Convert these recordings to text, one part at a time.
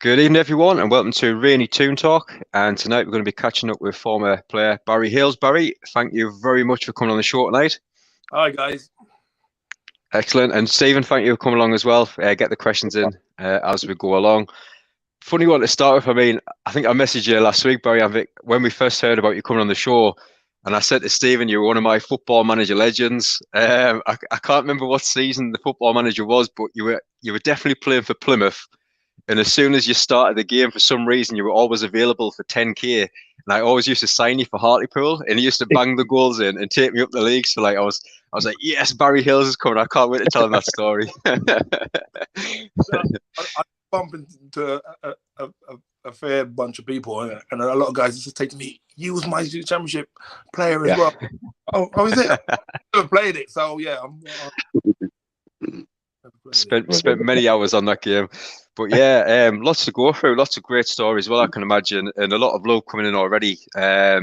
Good evening, everyone, and welcome to Rainy Toon Talk. And tonight we're going to be catching up with former player Barry Hayles. Barry, thank you very much for coming on the show tonight. Hi, guys. Excellent. And Stephen, thank you for coming along as well. Get the questions in as we go along. Funny one to start with. I think I messaged you last week, Barry, when we first heard about you coming on the show. And I said to Stephen, you were one of my football manager legends. I can't remember what season the football manager was, but you were definitely playing for Plymouth. And as soon as you started the game, for some reason, you were always available for 10k. And I always used to sign you for Hartlepool, and he used to bang the goals in and take me up the league. So I was like, yes, Barry Hayles is coming. I can't wait to tell him that story. I bump into a fair bunch of people, and a lot of guys just say to me, "You was my championship player as well." Oh, is it? I never played it, so yeah. Spent many hours on that game, but yeah, lots to go through, lots of great stories. Well, I can imagine, and a lot of love coming in already.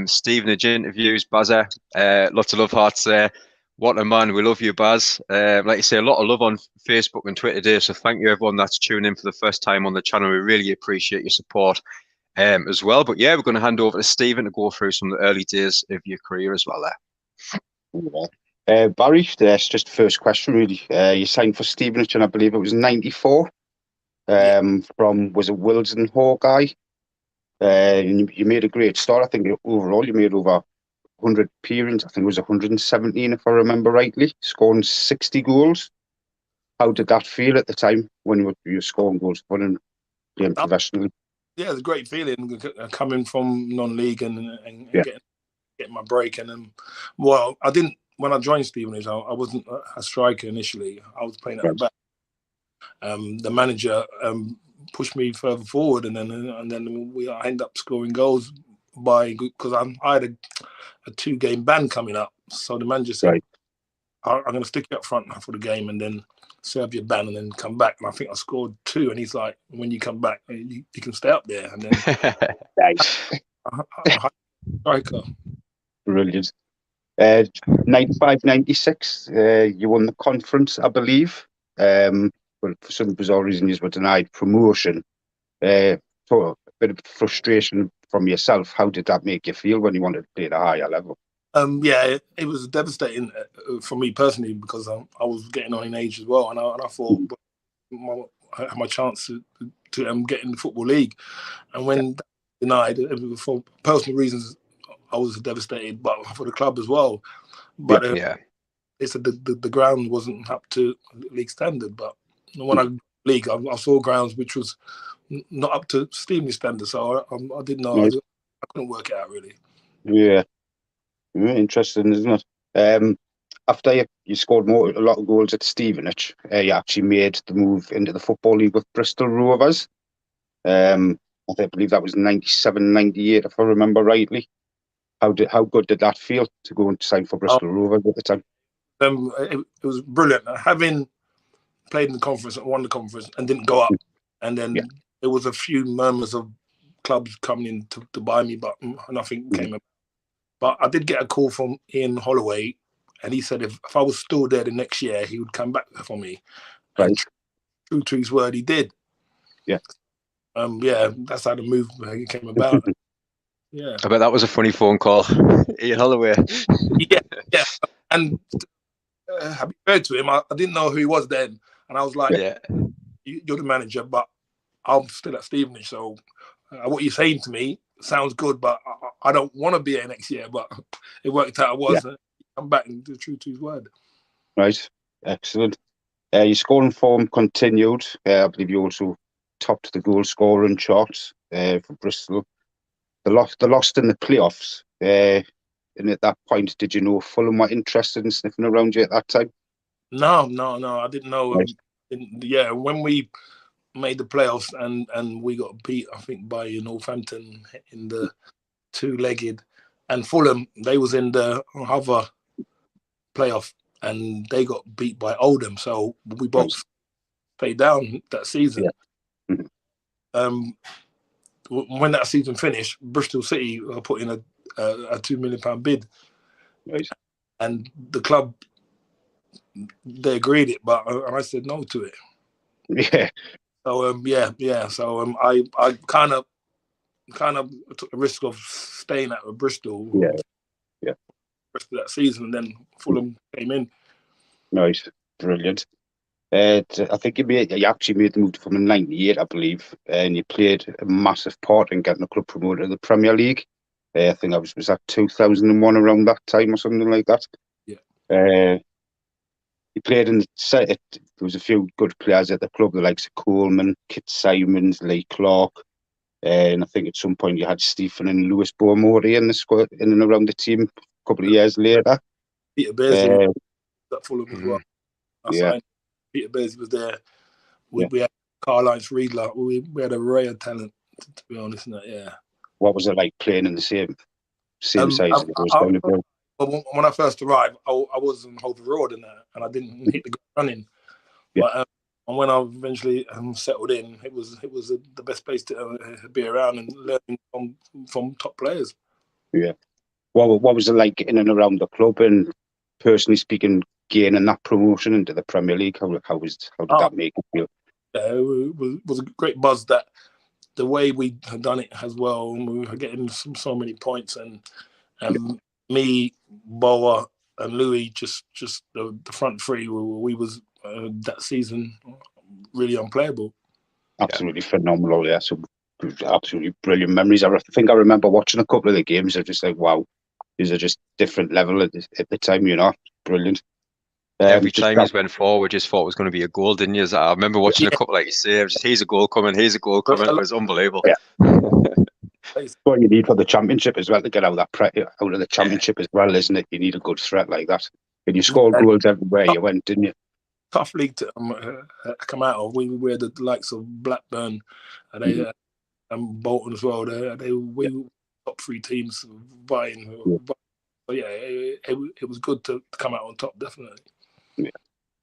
Stevenage interviews, Bazza, lots of love hearts there. What a man, we love you, Baz. Like you say, a lot of love on Facebook and Twitter today. So thank you, everyone that's tuning in for the first time on the channel. We really appreciate your support as well. But yeah, we're going to hand over to Stephen to go through some of the early days of your career as well there. Barry, that's just the first question, really. You signed for Stevenage, and I believe it was 94. From, was it Wilson Hawkeye? And you made a great start. I think overall you made over 100 appearances. I think it was 117, if I remember rightly, scoring 60 goals. How did that feel at the time when you were scoring goals for and playing professionally? Yeah, it's a great feeling coming from non-league and getting my break. And well, I didn't. When I joined Stevenage, I wasn't a striker initially. I was playing at the back. The manager pushed me further forward, and then I ended up scoring goals because I had a 2-game ban coming up. So the manager said, I'm going to stick you up front for the game and then serve your ban and then come back. And I think I scored 2. And he's like, when you come back, you can stay up there. And then striker. Brilliant. 95, 96, you won the conference, I believe. But for some bizarre reason, you were denied promotion. For a bit of frustration from yourself, how did that make you feel when you wanted to play at a higher level? Yeah, it was devastating for me personally because I was getting on in age as well, and I thought I had my chance to get in the Football League, and when denied, for personal reasons, I was devastated, but for the club as well. But they said the ground wasn't up to league standard. But when I league, I saw grounds which was not up to Stevenage standard, so I didn't know. I couldn't work it out really. Yeah, interesting, isn't it? After you scored a lot of goals at Stevenage, you actually made the move into the Football League with Bristol Rovers. I believe that was 97, 98, if I remember rightly. How good did that feel to go and sign for Bristol Rovers at the time? It was brilliant. Having played in the conference and won the conference and didn't go up, and then there was a few murmurs of clubs coming in to buy me, but nothing came up. But I did get a call from Ian Holloway, and he said if I was still there the next year, he would come back for me. And true to his word, he did. Yeah. That's how the move came about. Yeah. I bet that was a funny phone call. Ian Holloway. Yeah. And I be fair to him, I didn't know who he was then. And I was like, you're the manager, but I'm still at Stevenage. So what you're saying to me sounds good, but I don't want to be here next year. But it worked out I was. I'm back and true to his word. Right. Excellent. Your scoring form continued. I believe you also topped the goal scoring charts for Bristol. They lost in the playoffs. And at that point, did you know Fulham were interested in sniffing around you at that time? No, I didn't know. Right. When we made the playoffs and we got beat, I think, by Northampton in the 2-legged, and Fulham, they was in the other playoff and they got beat by Oldham. So we both stayed down that season. Yeah. Mm-hmm. When that season finished, Bristol City put in a £2 million bid, and the club, they agreed it, but I said no to it. Yeah. So yeah. So I kind of took the risk of staying at Bristol. Yeah. Rest of that season, and then Fulham came in. Nice, brilliant. I think you actually made the move to Fulham in '98, I believe, and you played a massive part in getting the club promoted to the Premier League. I think was that 2001 around that time or something like that. Yeah. You played in there was a few good players at the club, the likes of Coleman, Kit Simons, Lee Clark, and I think at some point you had Stephen and Lewis Beaumont in the squad, in and around the team a couple of years later. Peter Beardsley was at Fulham as well. Yeah. Peter Beardsley was there. We had Karl-Heinz Riedler. We had a array of talent, to be honest. Yeah. What was it like playing in the same size as it was? When I first arrived, I was in Hover Road and I didn't hit the ground running. But and when I eventually settled in, it was the best place to be around and learn from top players. Yeah. What was it like in and around the club, and personally speaking, gaining that promotion into the Premier League? How did that make you feel? It was a great buzz that the way we had done it as well. We were getting so many points, and me, Boa, and Louis, just the front three. We was that season really unplayable. Absolutely phenomenal, yeah. So absolutely brilliant memories. I think I remember watching a couple of the games. I was just like, wow, these are just different level at the time, brilliant. Every time you went forward, just thought it was going to be a goal, didn't you? I remember watching a couple, like you say, here's a goal coming. It was unbelievable. Yeah. What you need for the championship as well, to get out of the championship as well, isn't it? You need a good threat like that. And you scored goals everywhere you went, didn't you? Tough league to come out of. We were the likes of Blackburn and Bolton as well. We were top three teams vying. So yeah, it was good to come out on top, definitely. Yeah,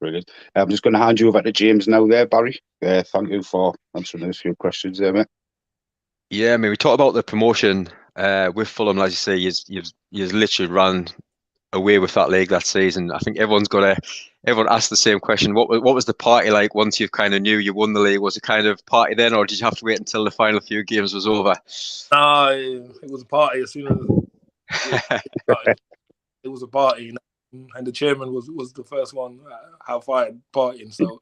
brilliant. I'm just going to hand you over to James now there, Barry. Thank you for answering those few questions there, mate. Yeah, I mean, we talked about the promotion with Fulham. As you say, you've literally ran away with that league that season. I think everyone asked the same question. What was the party like once you kind of knew you won the league? Was it kind of party then, or did you have to wait until the final few games was over? It was a party as soon as it was a party, and the chairman was the first one fired partying. So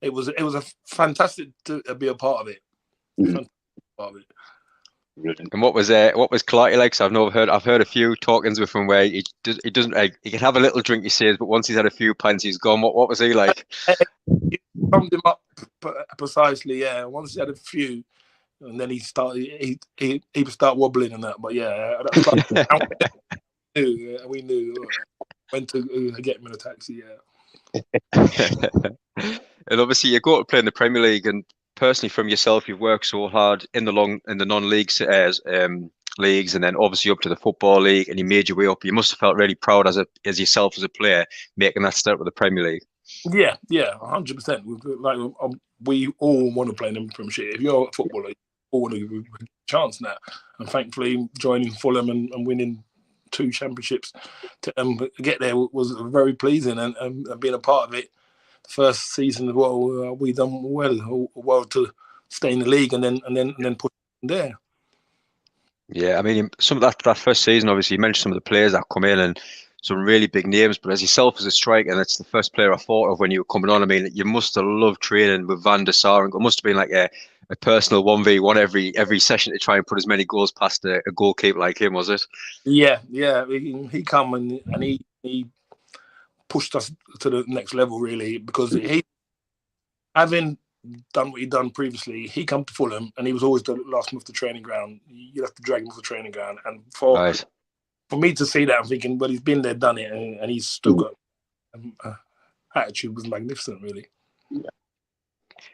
it was a fantastic to be a part of it. Fantastic part of it. And what was Clarky like? So I've heard a few talkings with him where he doesn't he can have a little drink, he says, but once he's had a few pints, he's gone. What was he like? You summed him up precisely. Yeah, once he had a few, and then he would start wobbling and that. But yeah, we knew when to get him in a taxi. Yeah. And obviously, you go to play in the Premier League, and personally, from yourself, you've worked so hard in the non-league leagues, and then obviously up to the Football League, and you made your way up. You must have felt really proud as yourself as a player making that start with the Premier League. Yeah, 100%. Like we all want to play in the Premiership. If you're a footballer, you all want to give a chance now. And thankfully, joining Fulham and winning 2 championships to get there was very pleasing, and being a part of it. First season as well, we done well to stay in the league and then put there. Yeah, I mean, some of that first season, obviously, you mentioned some of the players that come in and some really big names. But as yourself as a striker, and it's the first player I thought of when you were coming on. I mean, you must have loved training with Van der Sar, and it must have been like a personal 1v1 every session to try and put as many goals past a goalkeeper like him, was it? Yeah. He come and he pushed us to the next level, really, because he, having done what he'd done previously, he come to Fulham and he was always the last man off the training ground. You'd have to drag him off the training ground. And for me to see that, I'm thinking, well, he's been there, done it, and he's still got attitude was magnificent, really. Yeah.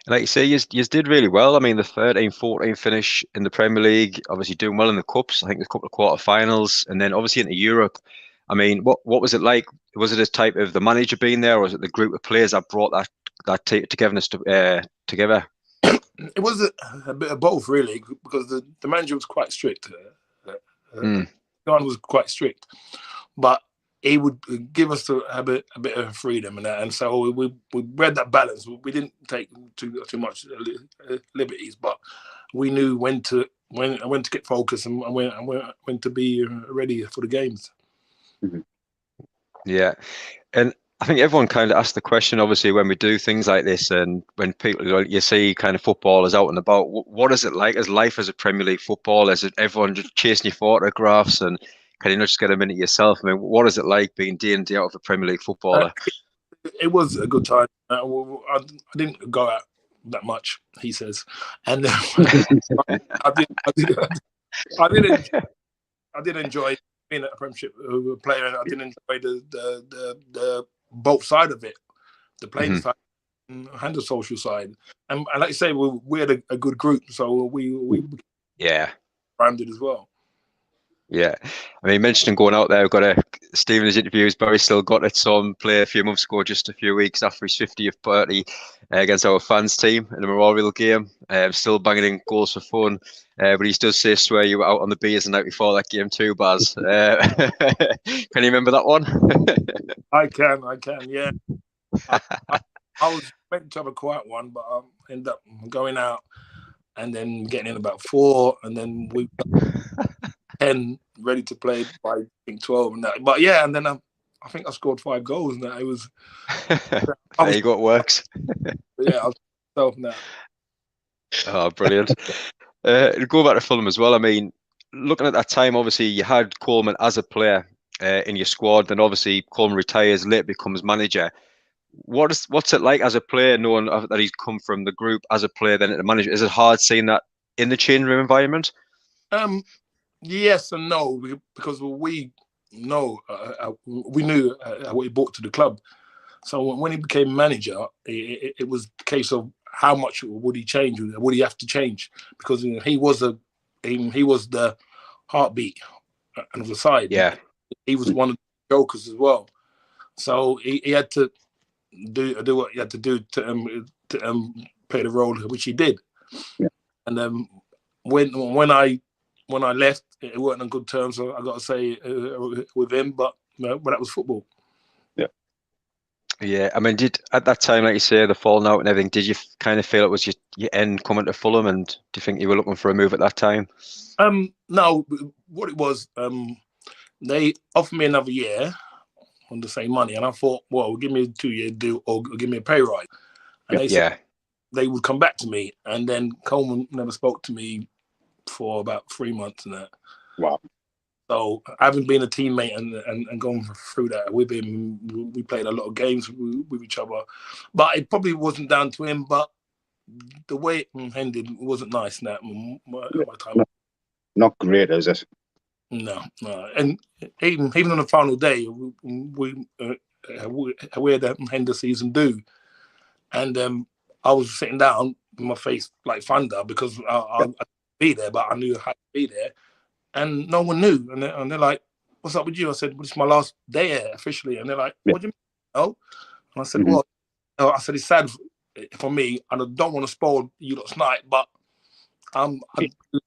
Like you say, you did really well. I mean, the 13-14 finish in the Premier League, obviously doing well in the Cups. I think a couple of quarterfinals, and then obviously into Europe. I mean, what was it like? Was it a type of the manager being there, or was it the group of players that brought that togetherness together? It was a bit of both, really, because the manager was quite strict. John was quite strict, but he would give us a bit of freedom and that, and so we read that balance. We didn't take too much liberties, but we knew when to get focused and when to be ready for the games. Yeah, and I think everyone kind of asks the question, obviously, when we do things like this, and when people, you see kind of footballers out and about, what is it like as life as a Premier League footballer? Is it everyone just chasing your photographs, and can you not just get a minute yourself? I mean, what is it like being day in, day out of a Premier League footballer? It was a good time. I didn't go out that much, he says, and I did enjoy being a Premiership player, and I did enjoy the both side of it, the playing side and the social side, and like you say, we had a good group, so we branded as well. Yeah, I mean, mentioning going out there, we've got Stevenage interviews. Barry still got it. Saw him play a few months ago, just a few weeks after his 50th birthday against our fans team in a memorial game. Still banging in goals for fun, but he does say swear you were out on the beers the night before that game too, Baz. Can you remember that one? I can, yeah. I was meant to have a quiet one, but I ended up going out and then getting in about 4, and then we 10 ready to play by I think 12 and that. But yeah, and then I think I scored 5 goals and that. It was there you go, it works. Yeah, I was myself now. Oh, brilliant. Go back to Fulham as well. I mean, looking at that time, obviously you had Coleman as a player in your squad, then obviously Coleman retires, later becomes manager. What's it like as a player, knowing that he's come from the group as a player, then into manager? Is it hard seeing that in the change room environment? Yes and no, because we know we knew what he brought to the club. So when he became manager, it was a case of how much would he change? Would he have to change? Because he was the heartbeat of the side. Yeah, he was one of the jokers as well. So he had to do what he had to do to play the role which he did. Yeah. And when I left, it wasn't on good terms. So I got to say with him, but that was football. Yeah. I mean, at that time, like you say, the falling out and everything, did you kind of feel it was your end coming to Fulham, and do you think you were looking for a move at that time? No, what it was, they offered me another year on the same money, and I thought, well, give me a 2-year deal or give me a pay rise. And they said they would come back to me, and then Coleman never spoke to me for about 3 months and that. Wow. So having been a teammate and gone through that with him, we played a lot of games with each other. But it probably wasn't down to him, but the way it ended wasn't nice. My time. Not great, is it? No. And even on the final day, we had the end of season due, and I was sitting down with my face like thunder because I'd be there, but I knew I had to be there, and no one knew, and they're like, "What's up with you?" I said, "Well, it's my last day here officially," and they're like, "What do you mean?" Oh, and I said, "Well," I said, "It's sad for me, and I don't want to spoil you lot's night, but I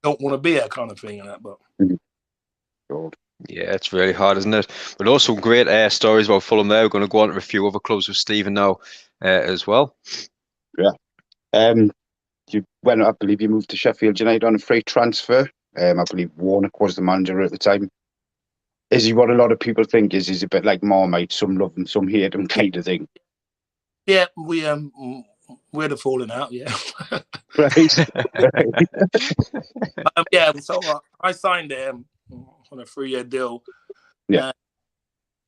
don't want to be here," kind of thing, and that, but. Yeah, it's really hard, isn't it? But also great stories about Fulham there. We're going to go on to a few other clubs with Stephen now as well. Yeah. I believe you moved to Sheffield United on a free transfer. I believe Warnock was the manager at the time. Is he what a lot of people think is? He's a bit like Marmite, some love him, some hate him kind of thing. Yeah, we're the falling out, yeah. Right. Yeah, so I signed him on a 3-year deal. Yeah.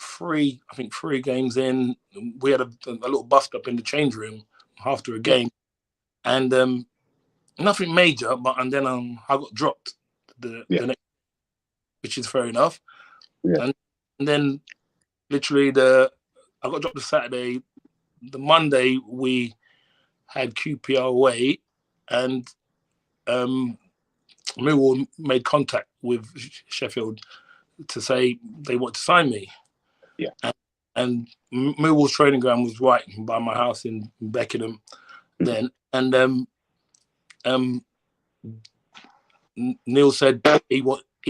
3 games in, we had a little bust up in the change room after a game, and nothing major. And then I got dropped the next, which is fair enough. Yeah. And then literally I got dropped the Saturday. The Monday we had QPR away, and Millwall made contact with Sheffield to say they want to sign me. Yeah. And Millwall's training ground was right by my house in Beckenham then. And Neil said he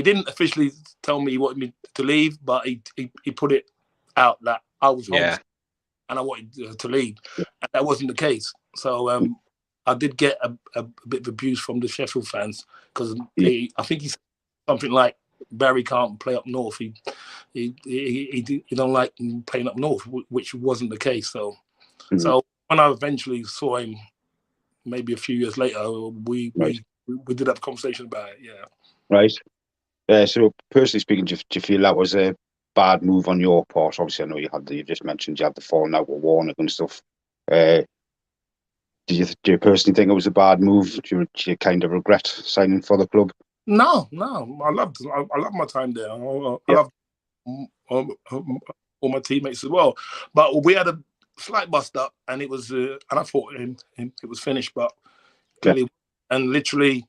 didn't officially tell me he wanted me to leave, but he put it out that I was Yeah. homesick and I wanted to leave, and that wasn't the case. So I did get a bit of abuse from the Sheffield fans because I think he said something like Barry can't play up north. He don't like playing up north, which wasn't the case. So when I eventually saw him, maybe a few years later, we did have a conversation about it. Yeah. Right. So personally speaking, do you feel that was a bad move on your part? Obviously, I know you just mentioned you had the falling out with Warner and stuff. Do you personally think it was a bad move? Do you kind of regret signing for the club? No. I loved my time there. I loved all my teammates as well. But we had a slight bust up, and it was, and I thought it was finished, but clearly, and literally,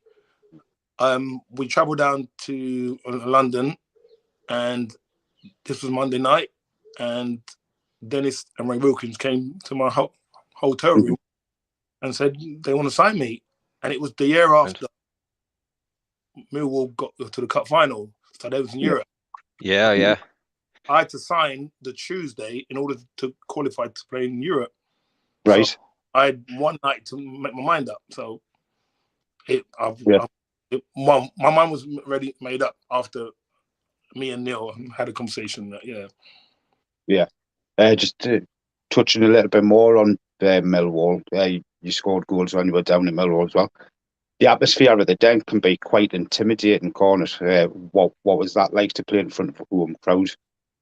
we travelled down to London, and this was Monday night, and Dennis and Ray Wilkins came to my hotel room and said they want to sign me, and it was the year after Millwall got to the cup final, so they was in Europe. Yeah. I had to sign the Tuesday in order to qualify to play in Europe. Right. So I had one night to make my mind up. So my mind was made up after me and Neil had a conversation. Just touching a little bit more on Millwall. You scored goals when you were down in Millwall as well. The atmosphere at the Den can be quite intimidating, can't it? What was that like to play in front of a home crowd?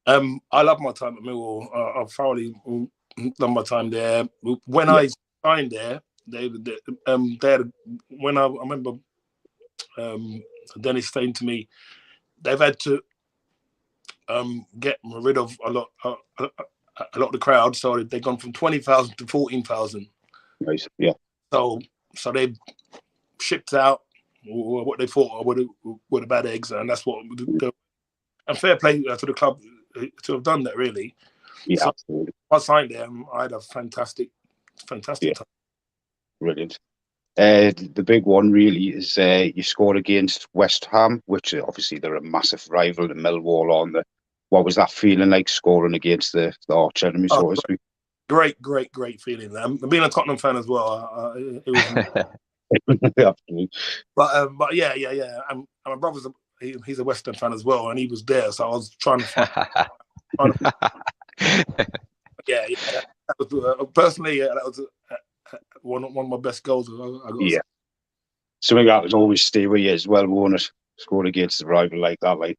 I love my time at Millwall. I've thoroughly done my time there. When I signed there, they had, when I remember Dennis saying to me, they've had to get rid of a lot of the crowd, so they've gone from 20,000 to 14,000. Nice, yeah. So they shipped out what they thought were the bad eggs, and that's what. And fair play to the club to have done that, really. Yeah, so absolutely. I signed there. I had a fantastic time. Brilliant. The big one really is you scored against West Ham, which obviously they're a massive rival to Millwall on the. What was that feeling like scoring against the arch enemy, so to speak? Great feeling. Being a Tottenham fan as well, it was. Absolutely. But yeah. And my brother's he's a West Ham fan as well, and he was there, so I was trying to find. Yeah. That was, personally, that was one of my best goals. I got. Yeah. Something that would always stay with you as well, won't it? Scored against a rival like that, like.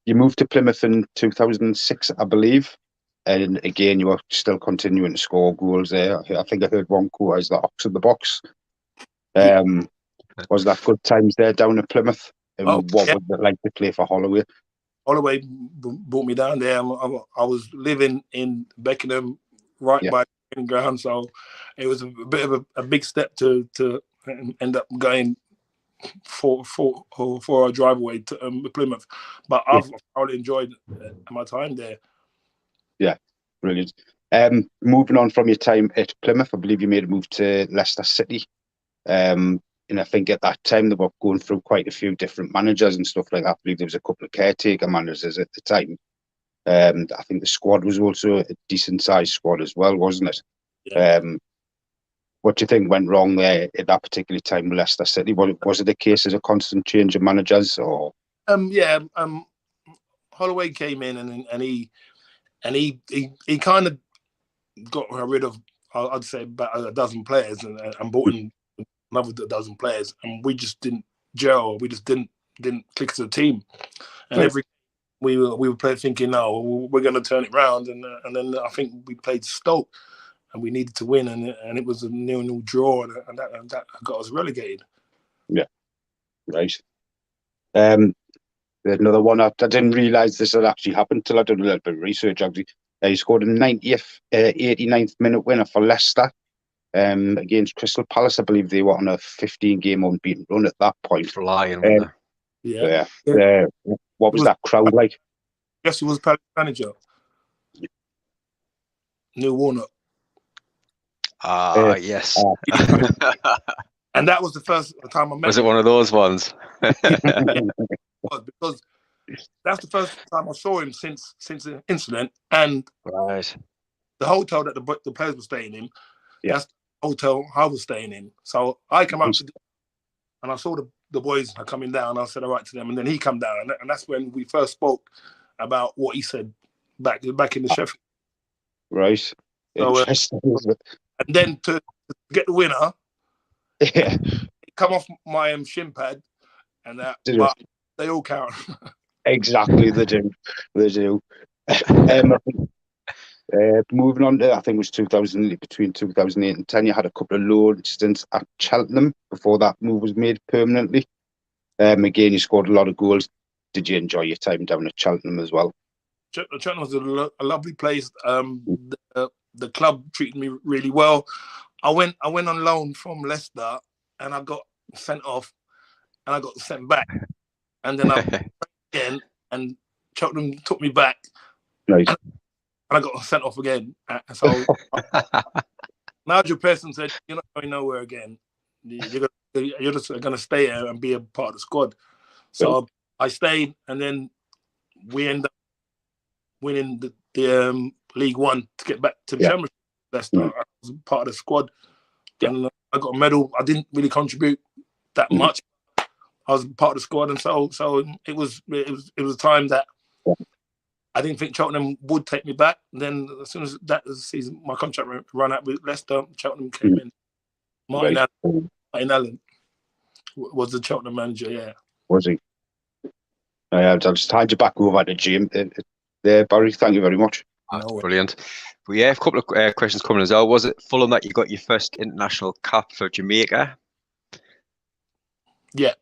You moved to Plymouth in 2006, I believe, and again you were still continuing to score goals there. I think I heard one quote as the ox in the box. Was that good times there down at Plymouth? And what was it like to play for Holloway? Holloway brought me down there. I was living in Beckenham, right by the training ground, so it was a bit of a big step to end up going for our drive away to Plymouth. But I've really enjoyed my time there. Yeah, brilliant. Moving on from your time at Plymouth, I believe you made a move to Leicester City. And I think at that time they were going through quite a few different managers and stuff like that. I believe there was a couple of caretaker managers at the time. I think the squad was also a decent sized squad as well, wasn't it? Yeah. What do you think went wrong there at that particular time with Leicester City? Was it a case of a constant change of managers, or? Holloway came in and he kind of got rid of, I'd say, about a dozen players and brought in another dozen players, and we just didn't gel. We just didn't click as a team. And every we were playing thinking, no, we're going to turn it round, and then I think we played Stoke. And we needed to win, and it was a 0-0 draw, and that got us relegated. Yeah, right. Another one I didn't realise this had actually happened till I did a little bit of research. Actually, he scored a 89th minute winner for Leicester against Crystal Palace. I believe they were on a 15-game unbeaten run at that point. Flying, what was that crowd like? Yes, he was Palace manager. Neil Warnock. Yes. And that was the first time I met him. Was it one of those ones? Because that's the first time I saw him since the incident. And Right. the hotel that the players were staying in, Yeah. that's the hotel I was staying in. So I come up and I saw the boys are coming down. I said all right to them, and then he come down, and that's when we first spoke about what he said back in the Sheffield. Right. So, Interesting. and then to get the winner, Yeah. it come off my shin pad, and that, Did but it? they all count. Exactly, they do. They do. Moving on to, I think it was between 2008 and 10, you had a couple of loan stints at Cheltenham before that move was made permanently. Again, you scored a lot of goals. Did you enjoy your time down at Cheltenham as well? Cheltenham was a lovely place. The club treated me really well. I went on loan from Leicester, and I got sent off, and I got sent back, and then I again, and Cheltenham took me back, Nice. and I got sent off again. So Nigel Pearson said, "You're not going nowhere again. You're just going to stay here and be a part of the squad." So I stayed, and then we ended up winning the League One to get back to the Championship. Leicester, I was part of the squad, and I got a medal. I didn't really contribute that much. I was part of the squad, and so it was a time that I didn't think Cheltenham would take me back. And then as soon as that season, my contract ran out with Leicester, Cheltenham came in. Martin Allen was the Cheltenham manager. Yeah, was he? I'll just hand you back over to Jim. There, Barry. Thank you very much. Brilliant. But yeah, a couple of questions coming as well. Was it Fulham that you got your first international cap for Jamaica? Yeah.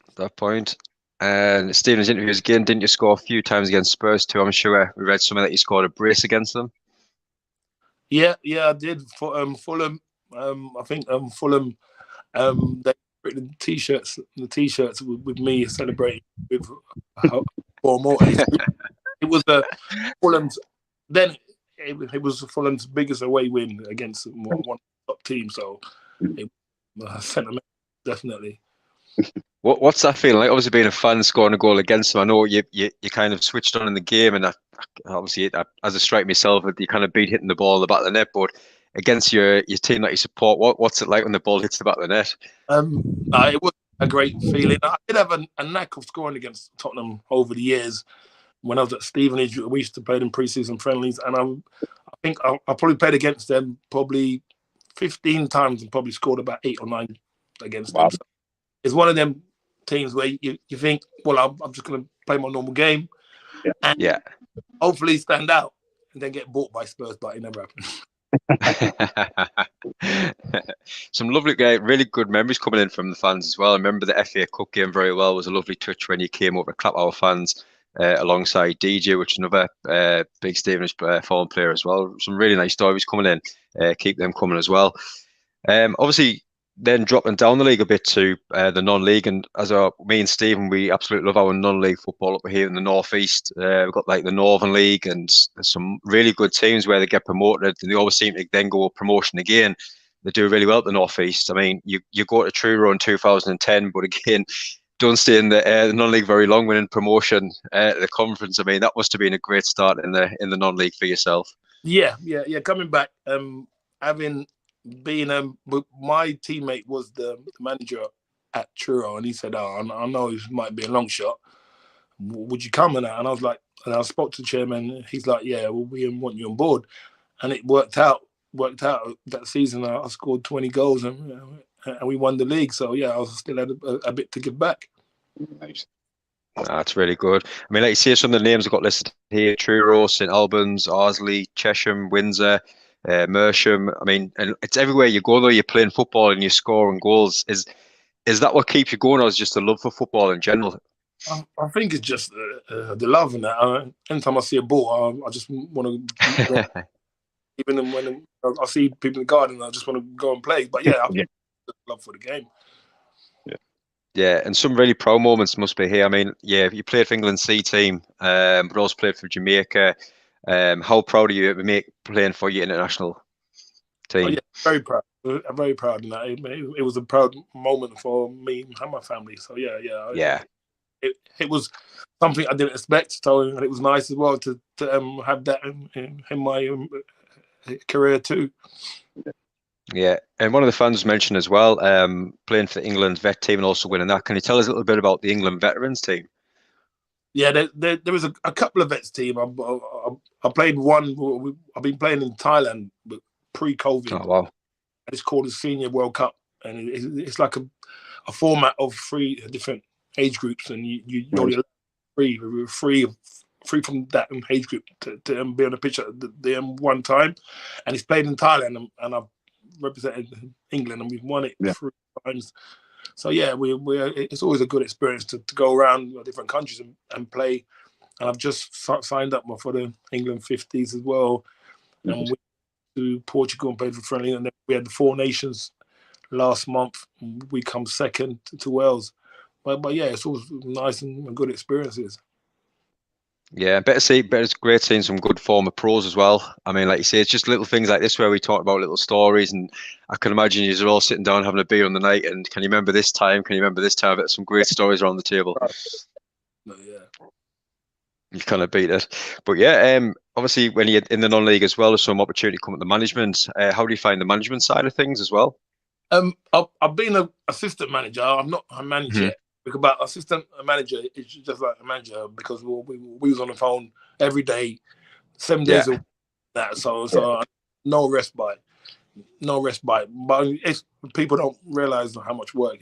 At that point. And Stevenage interviews again, didn't you score a few times against Spurs too? I'm sure we read something that you scored a brace against them. Yeah, I did. For Fulham, I think Fulham, they printed the t-shirts with me celebrating with four more. It was Fulham's. Then it was Fulham's biggest away win against one top team. So, sentiment definitely. What's that feeling like? Obviously, being a fan, scoring a goal against them. I know you kind of switched on in the game, and obviously, as a strike myself, you kind of beat hitting the ball in the back of the net. But against your team that you support, what's it like when the ball hits the back of the net? It was a great feeling. I did have a knack of scoring against Tottenham over the years. When I was at Stevenage, we used to play in pre-season friendlies, and I think I probably played against them probably 15 times and probably scored about 8 or 9 against them. So it's one of them teams where you think, well, I'm just going to play my normal game and hopefully stand out, and then get bought by Spurs, but it never happened. Some lovely, really good memories coming in from the fans as well. I remember the FA Cup game very well. It was a lovely touch when you came over to clap our fans alongside DJ, which is another big Stevenage foreign player as well. Some really nice stories coming in. Keep them coming as well. Obviously, then dropping down the league a bit to the non-league, and me and Stephen, we absolutely love our non-league football up here in the northeast. We've got like the Northern League, and some really good teams where they get promoted, and they always seem to then go promotion again. They do really well at the northeast. I mean, you go to Truro in 2010, but again, don't stay in the non-league very long, winning promotion at the conference. I mean, that must have been a great start in the non-league for yourself. Yeah. Coming back, having been my teammate was the manager at Truro, and he said, "Oh, I know it might be a long shot. Would you come?" And I was like, and I spoke to the chairman. He's like, "Yeah, well, we want you on board," and it worked out. That season. I scored 20 goals and we won the league. So yeah, I still had a bit to give back. Nice. That's really good. I mean, like you see, some of the names I've got listed here: Truro, St Albans, Ardsley, Chesham, Windsor, Mersham. I mean, and it's everywhere you go though. You're playing football and you're scoring goals. Is that what keeps you going, or is it just the love for football in general? I think it's just the love in that. Anytime I see a ball, I just want to. Even when I see people in the garden, I just want to go and play. But yeah, I've love for the game. Yeah, and some really pro moments must be here. I mean, yeah, you played for England's C team, but also played for Jamaica. How proud are you of playing for your international team? Oh, yeah, very proud. I'm very proud of that. It was a proud moment for me and my family. So yeah. it was something I didn't expect. So, and it was nice as well to have that in my career too. Yeah, and one of the fans mentioned as well, playing for the England vet team and also winning that. Can you tell us a little bit about the England veterans team? Yeah, there was a couple of vets team. I played one. I've been playing in Thailand, but pre-COVID. Oh wow! It's called the Senior World Cup, and it's like a format of 3 different age groups, and you're only free from that age group to be on the pitch at the one time. And it's played in Thailand, and I've represented England, and we've won it 3 times. So yeah, it's always a good experience to go around different countries and play. And I've just signed up for the England 50s as well, and we went to Portugal and played for friendly. And then we had the 4 Nations last month. We come second to Wales. But yeah, it's always nice and good experiences. Yeah, it's great seeing some good former pros as well. I mean, like you say, it's just little things like this where we talk about little stories, and I can imagine you're all sitting down having a beer on the night, and can you remember this time? Can you remember this time? Some great stories around the table. Yeah. You kind of beat it. But yeah, obviously when you're in the non-league as well, there's some opportunity to come at the management. How do you find the management side of things as well? I've been an assistant manager. I'm not a manager yet. Because assistant manager is just like a manager, because we was on the phone every day, 7 days a week. That so no respite. But people don't realize how much work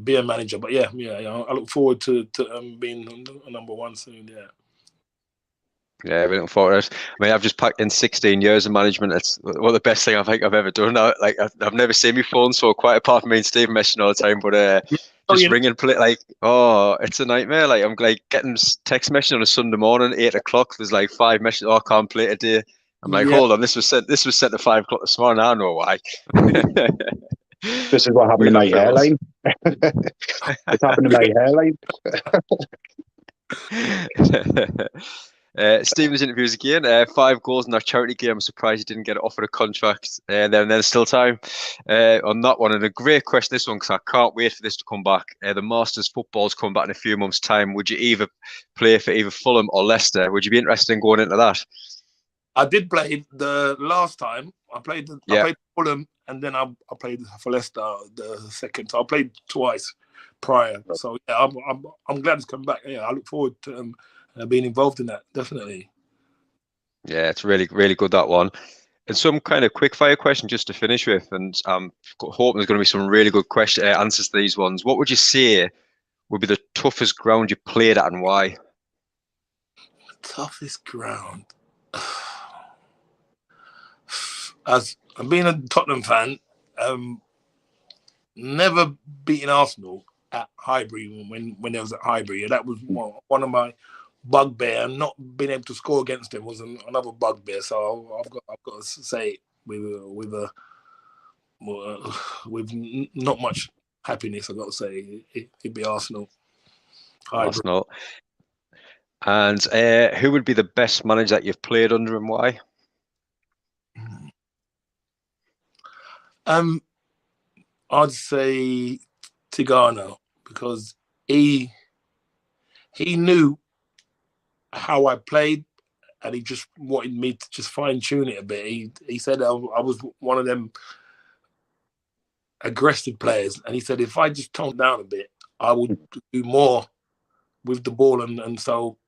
be a manager. But yeah, I look forward to being number 1 soon. Yeah. Yeah, we look forward to it. I mean, I've just packed in 16 years of management. It's one of the best thing I think I've ever done. I've never seen my phone so quiet, apart from me and Steve messaging all the time. But ringing, like, it's a nightmare. Like, I'm like getting text message on a Sunday morning, 8 o'clock. There's like 5 messages. Oh, I can't play today. I'm like, hold on, this was sent at 5 o'clock this morning. I know why. This is what happened to my hairline. It's happened to my hairline. Stephen's interviews again. 5 goals in that charity game. I'm surprised he didn't get offered a contract. And then there's still time on that one. And a great question, this one, because I can't wait for this to come back. The Masters football's coming back in a few months' time. Would you either play for either Fulham or Leicester? Would you be interested in going into that? I did play the last time. I played Fulham, and then I played for Leicester the second. So I played twice prior. So yeah, I'm glad it's come back. Yeah, I look forward to being involved in that, definitely. Yeah, it's really, really good, that one. And some kind of quick fire question just to finish with, and I'm hoping there's going to be some really good answers to these ones. What would you say would be the toughest ground you played at, and why? Toughest ground. As being a Tottenham fan, never beating Arsenal at Highbury when they was at Highbury. That was one of my bugbear. Not being able to score against them was another bugbear. So I've got to say with not much happiness. I've got to say it'd be Arsenal. Arsenal. And who would be the best manager that you've played under, and why? I'd say Tigana, because he knew how I played, and he just wanted me to just fine tune it a bit. He said I was one of them aggressive players, and he said if I just toned down a bit, I would do more with the ball, and so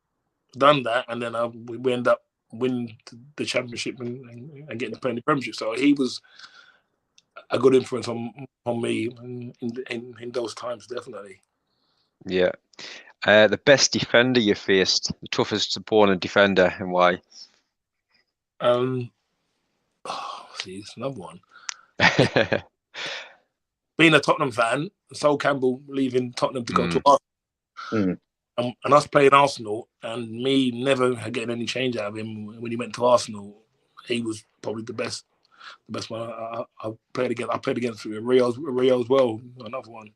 done that, and then we end up winning the championship and getting to play in the Premiership. So he was a good influence on me in those times, definitely. Yeah. The best defender you faced, the toughest opponent defender, and why? It's another one. Being a Tottenham fan, Sol Campbell leaving Tottenham to go to Arsenal, and us playing Arsenal, and me never getting any change out of him when he went to Arsenal. He was probably the best one I played against. I played against Rio as well, another one.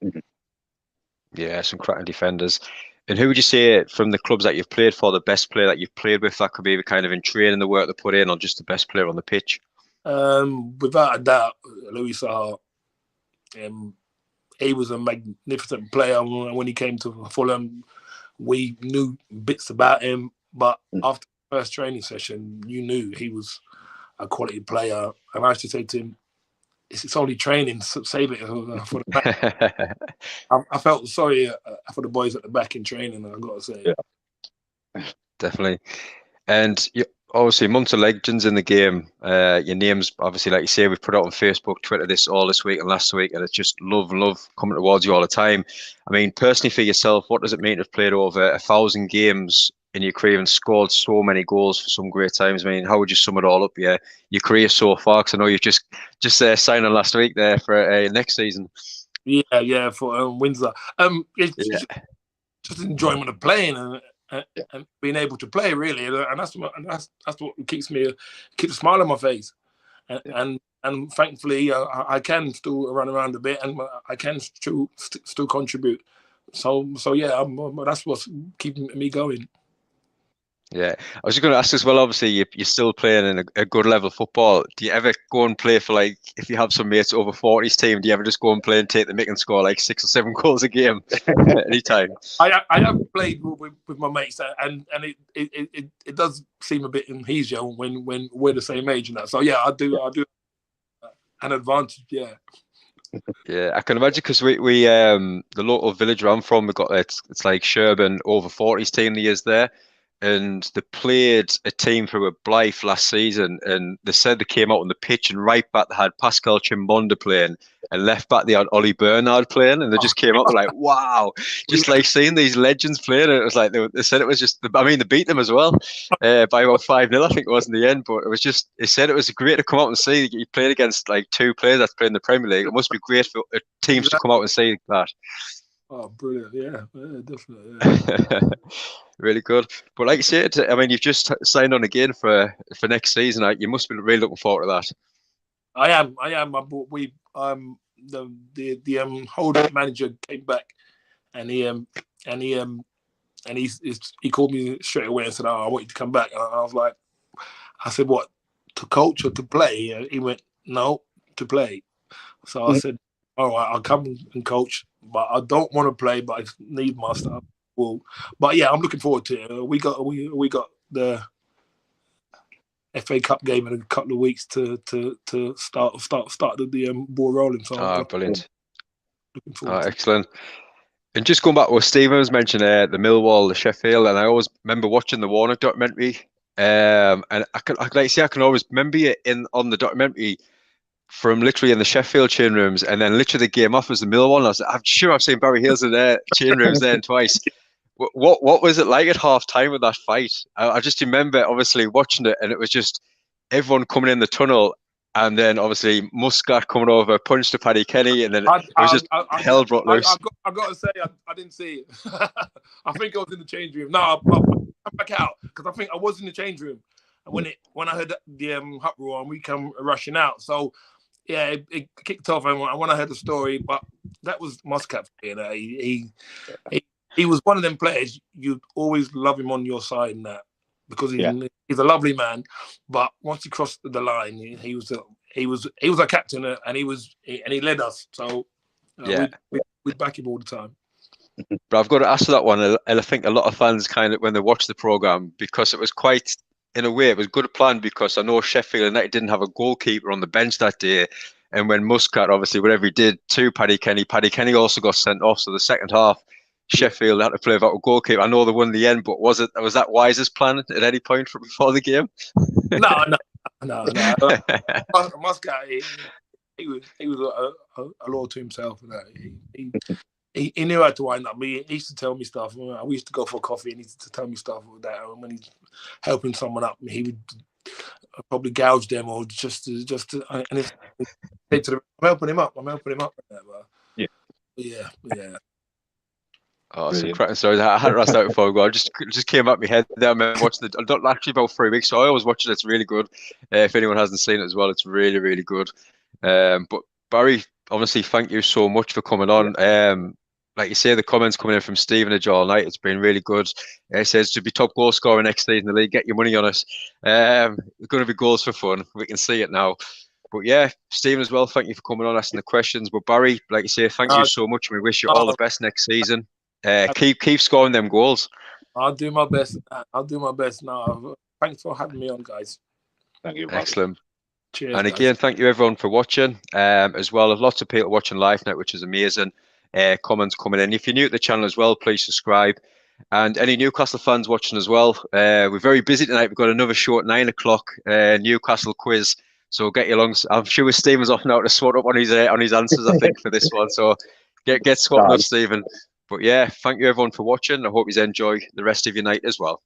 Yeah, some cracking defenders. And who would you say from the clubs that you've played for, the best player that you've played with? That could be kind of in training, the work they put in, or just the best player on the pitch? Without a doubt, Louis Saha. he was a magnificent player. When he came to Fulham, we knew bits about him, but after the first training session, you knew he was a quality player. And I used to say to him, it's only training, save it for the back. I felt sorry for the boys at the back in training, I've got to say. Yeah. Definitely. And obviously, amongst the legends in the game, your name's obviously, like you say, we've put out on Facebook, Twitter, this week and last week, and it's just love coming towards you all the time. I mean, personally for yourself, what does it mean to have played over 1,000 games in your career and scored so many goals for some great times? I mean, how would you sum it all up, your career so far? Because I know you've just signed on last week there for next season. Yeah, for Windsor. It's just enjoyment of playing and being able to play, really, and that's what keeps a smile on my face, and thankfully I can still run around a bit, and I can still contribute. So yeah, that's what's keeping me going. Yeah, I was just going to ask as well. Obviously, you're still playing in a good level of football. Do you ever go and play for, like, if you have some mates over 40s team? Do you ever just go and play and take the mick and score like 6 or 7 goals a game at any time? I have played with my mates, and it does seem a bit easier when we're the same age and that. So yeah, I do an advantage. Yeah. Yeah, I can imagine, because we the local village where I'm from, we got it's like Sherburn over 40s team the years there. And they played a team from a Blythe last season, and they said they came out on the pitch, and right back they had Pascal Chimbonda playing, and left back they had Ollie Bernard playing, and they just came out like, wow, just like seeing these legends playing. And it was like they said it was just, I mean, they beat them as well by about 5-0, I think it was in the end. But it was just, they said it was great to come out and see you played against like 2 players that's playing in the Premier League. It must be great for teams to come out and see that. Oh, brilliant! Yeah, definitely. Yeah. Really good. But like you said, I mean, you've just signed on again for next season. You must be really looking forward to that. I am. We the holding manager came back, and he called me straight away and said, "Oh, I want you to come back." And I said, "What, to coach or to play?" And he went, "No, to play." So I said, "All right, I'll come and coach, but I don't want to play, but I need my stuff." Well, but yeah, I'm looking forward to it. We got the FA Cup game in a couple of weeks to start the ball rolling. So brilliant! Looking forward. Excellent. And just going back to what Stephen was mentioning, the Millwall, the Sheffield, and I always remember watching the Warnock documentary. And I can always remember you on the documentary from literally in the Sheffield chain rooms, and then literally the game off was the Millwall. And I'm sure I've seen Barry Hayles in their chain rooms there twice. What was it like at half time with that fight? I just remember obviously watching it, and it was just everyone coming in the tunnel, and then obviously Muscat coming over, punched to Paddy Kenny, and then it was just hell broke loose. I've got to say, I didn't see it. I think I was in the change room. No, I'm back out, because I think I was in the change room when I heard the uproar and we come rushing out. So yeah, it kicked off, and when I heard the story, but that was Muscat. He was one of them players you'd always love him on your side, and that, because he's a lovely man. But once he crossed the line, he was a captain, and he led us. So we back him all the time. But I've got to ask that one, and I think a lot of fans kind of, when they watch the programme, because it was quite, in a way, it was good plan, because I know Sheffield United didn't have a goalkeeper on the bench that day. And when Muscat, obviously, whatever he did to Paddy Kenny also got sent off. So the second half, Sheffield had to play without a goalkeeper. I know they won in the end, but was that wisest plan at any point before the game? No. Muscat, he was a law to himself. He knew how to wind up. He used to tell me stuff. We used to go for coffee, and he used to tell me stuff like that. And when he's helping someone up, he would probably gouge them, or just to and say to them, I'm helping him up. Yeah. Oh, some cracking stories. I hadn't asked that before. I just came up my head there. I remember watching actually about 3 weeks, so I always watch it. It's really good. If anyone hasn't seen it as well, it's really, really good. But Barry, honestly, thank you so much for coming on. Like you say, the comments coming in from Stevenage all night, it's been really good. It says to be top goal scorer next season in the league, get your money on us. It's going to be goals for fun. We can see it now. But yeah, Stephen as well, thank you for coming on, asking the questions. But Barry, like you say, thank you so much. We wish you all the best next season. Keep scoring them goals. I'll do my best. I'll do my best now. Thanks for having me on, guys. Thank you. Excellent. Cheers. And again, thank you everyone for watching. As well, lots of people watching live now, which is amazing. Comments coming in. If you're new to the channel as well, please subscribe. And any Newcastle fans watching as well, we're very busy tonight. We've got another show at 9 o'clock, Newcastle quiz. So get you along. I'm sure Stephen's off now to swat up on his answers, I think, for this one. So get swatting up, Stephen. But yeah, thank you everyone for watching. I hope you enjoy the rest of your night as well.